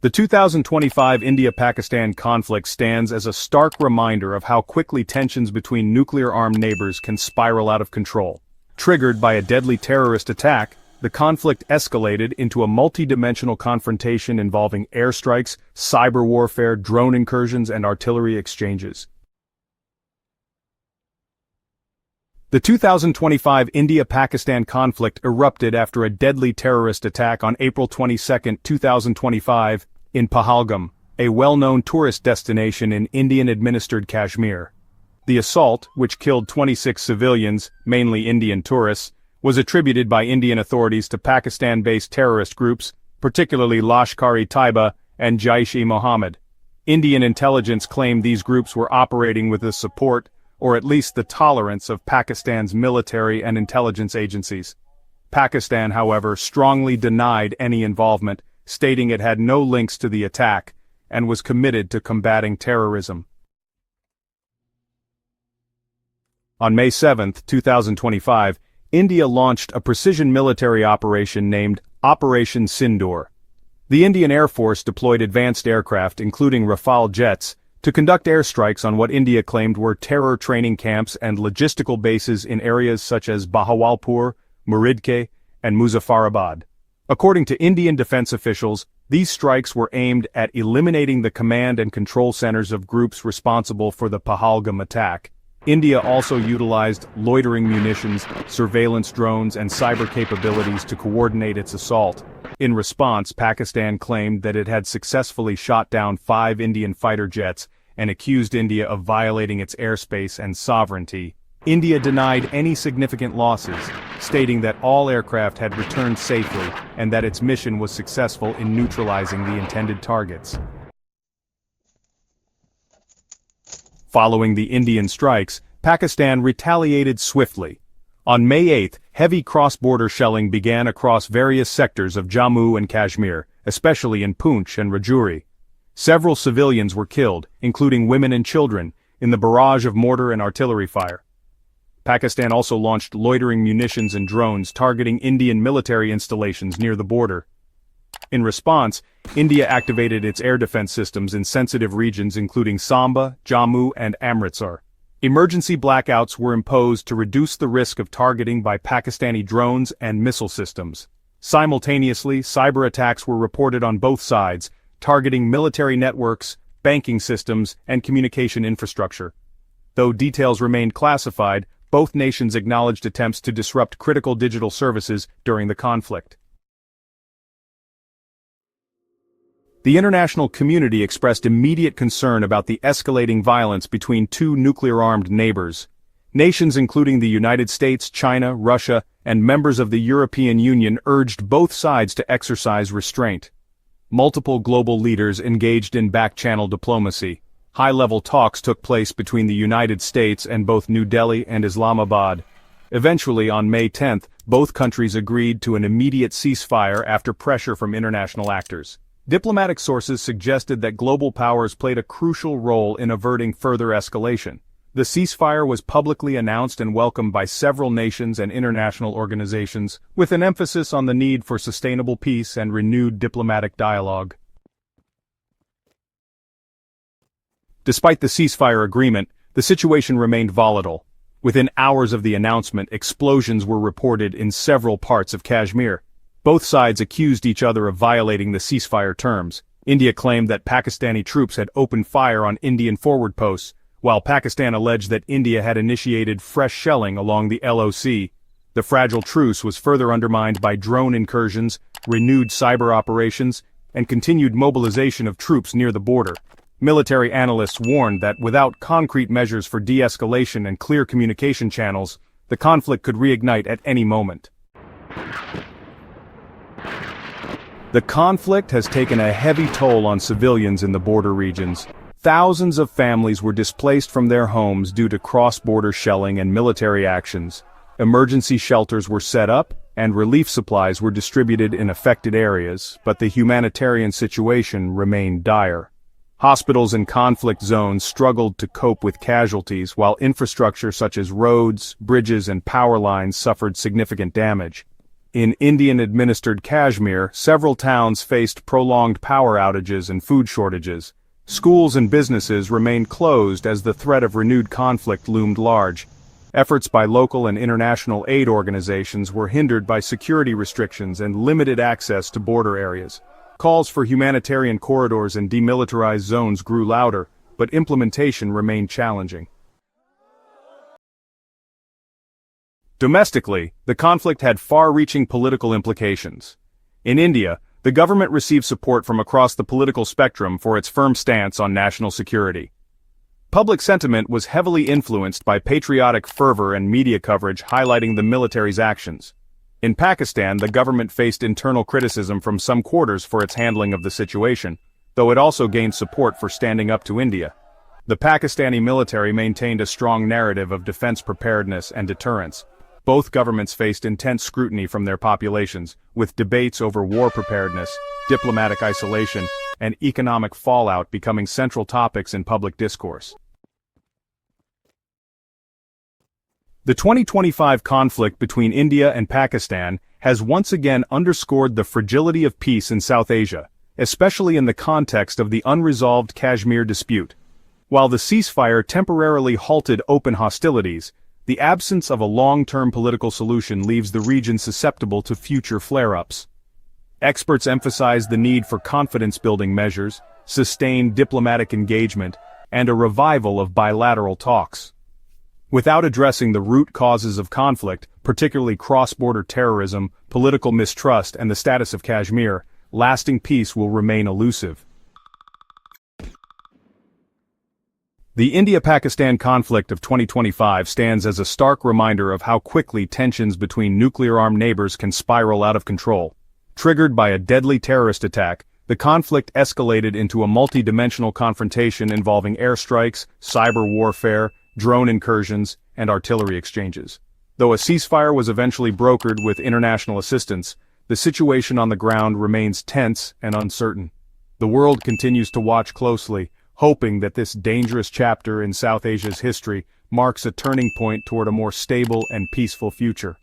The 2025 India-Pakistan conflict stands as a stark reminder of how quickly tensions between nuclear-armed neighbors can spiral out of control. Triggered by a deadly terrorist attack, the conflict escalated into a multi-dimensional confrontation involving airstrikes, cyber warfare, drone incursions, and artillery exchanges. The 2025 India-Pakistan conflict erupted after a deadly terrorist attack on April 22, 2025, in Pahalgam, a well-known tourist destination in Indian-administered Kashmir. The assault, which killed 26 civilians, mainly Indian tourists, was attributed by Indian authorities to Pakistan-based terrorist groups, particularly Lashkar-e-Taiba and Jaish-e-Mohammed. Indian intelligence claimed these groups were operating with the support, or at least the tolerance of Pakistan's military and intelligence agencies. Pakistan, however, strongly denied any involvement, stating it had no links to the attack, and was committed to combating terrorism. On May 7, 2025, India launched a precision military operation named Operation Sindoor. The Indian Air Force deployed advanced aircraft, including Rafale jets, to conduct airstrikes on what India claimed were terror training camps and logistical bases in areas such as Bahawalpur, Muridke, and Muzaffarabad. According to Indian defense officials, these strikes were aimed at eliminating the command and control centers of groups responsible for the Pahalgam attack. India also utilized loitering munitions, surveillance drones, and cyber capabilities to coordinate its assault. In response, Pakistan claimed that it had successfully shot down 5 Indian fighter jets and accused India of violating its airspace and sovereignty. India denied any significant losses, stating that all aircraft had returned safely and that its mission was successful in neutralizing the intended targets. Following the Indian strikes, Pakistan retaliated swiftly. On May 8, heavy cross-border shelling began across various sectors of Jammu and Kashmir, especially in Poonch and Rajouri. Several civilians were killed, including women and children, in the barrage of mortar and artillery fire. Pakistan also launched loitering munitions and drones targeting Indian military installations near the border. In response, India activated its air defense systems in sensitive regions including Samba, Jammu, and Amritsar. Emergency blackouts were imposed to reduce the risk of targeting by Pakistani drones and missile systems. Simultaneously, cyber attacks were reported on both sides, targeting military networks, banking systems, and communication infrastructure. Though details remained classified, both nations acknowledged attempts to disrupt critical digital services during the conflict. The international community expressed immediate concern about the escalating violence between two nuclear-armed neighbors. Nations including the United States, China, Russia, and members of the European Union urged both sides to exercise restraint. Multiple global leaders engaged in back-channel diplomacy. High-level talks took place between the United States and both New Delhi and Islamabad. Eventually, on May 10, both countries agreed to an immediate ceasefire after pressure from international actors. Diplomatic sources suggested that global powers played a crucial role in averting further escalation. The ceasefire was publicly announced and welcomed by several nations and international organizations, with an emphasis on the need for sustainable peace and renewed diplomatic dialogue. Despite the ceasefire agreement, the situation remained volatile. Within hours of the announcement, explosions were reported in several parts of Kashmir. Both sides accused each other of violating the ceasefire terms. India claimed that Pakistani troops had opened fire on Indian forward posts, while Pakistan alleged that India had initiated fresh shelling along the LOC. The fragile truce was further undermined by drone incursions, renewed cyber operations, and continued mobilization of troops near the border. Military analysts warned that without concrete measures for de-escalation and clear communication channels, the conflict could reignite at any moment. The conflict has taken a heavy toll on civilians in the border regions. Thousands of families were displaced from their homes due to cross-border shelling and military actions. Emergency shelters were set up, and relief supplies were distributed in affected areas, but the humanitarian situation remained dire. Hospitals in conflict zones struggled to cope with casualties, while infrastructure such as roads, bridges, and power lines suffered significant damage. In Indian-administered Kashmir, several towns faced prolonged power outages and food shortages. Schools and businesses remained closed as the threat of renewed conflict loomed large. Efforts by local and international aid organizations were hindered by security restrictions and limited access to border areas. Calls for humanitarian corridors and demilitarized zones grew louder, but implementation remained challenging. Domestically, the conflict had far-reaching political implications. In India, the government received support from across the political spectrum for its firm stance on national security. Public sentiment was heavily influenced by patriotic fervor and media coverage highlighting the military's actions. In Pakistan, the government faced internal criticism from some quarters for its handling of the situation, though it also gained support for standing up to India. The Pakistani military maintained a strong narrative of defense preparedness and deterrence. Both governments faced intense scrutiny from their populations, with debates over war preparedness, diplomatic isolation, and economic fallout becoming central topics in public discourse. The 2025 conflict between India and Pakistan has once again underscored the fragility of peace in South Asia, especially in the context of the unresolved Kashmir dispute. While the ceasefire temporarily halted open hostilities, the absence of a long-term political solution leaves the region susceptible to future flare-ups. Experts emphasize the need for confidence-building measures, sustained diplomatic engagement, and a revival of bilateral talks. Without addressing the root causes of conflict, particularly cross-border terrorism, political mistrust, and the status of Kashmir, lasting peace will remain elusive. The India-Pakistan conflict of 2025 stands as a stark reminder of how quickly tensions between nuclear-armed neighbors can spiral out of control. Triggered by a deadly terrorist attack, the conflict escalated into a multi-dimensional confrontation involving airstrikes, cyber warfare, drone incursions, and artillery exchanges. Though a ceasefire was eventually brokered with international assistance, the situation on the ground remains tense and uncertain. The world continues to watch closely, hoping that this dangerous chapter in South Asia's history marks a turning point toward a more stable and peaceful future.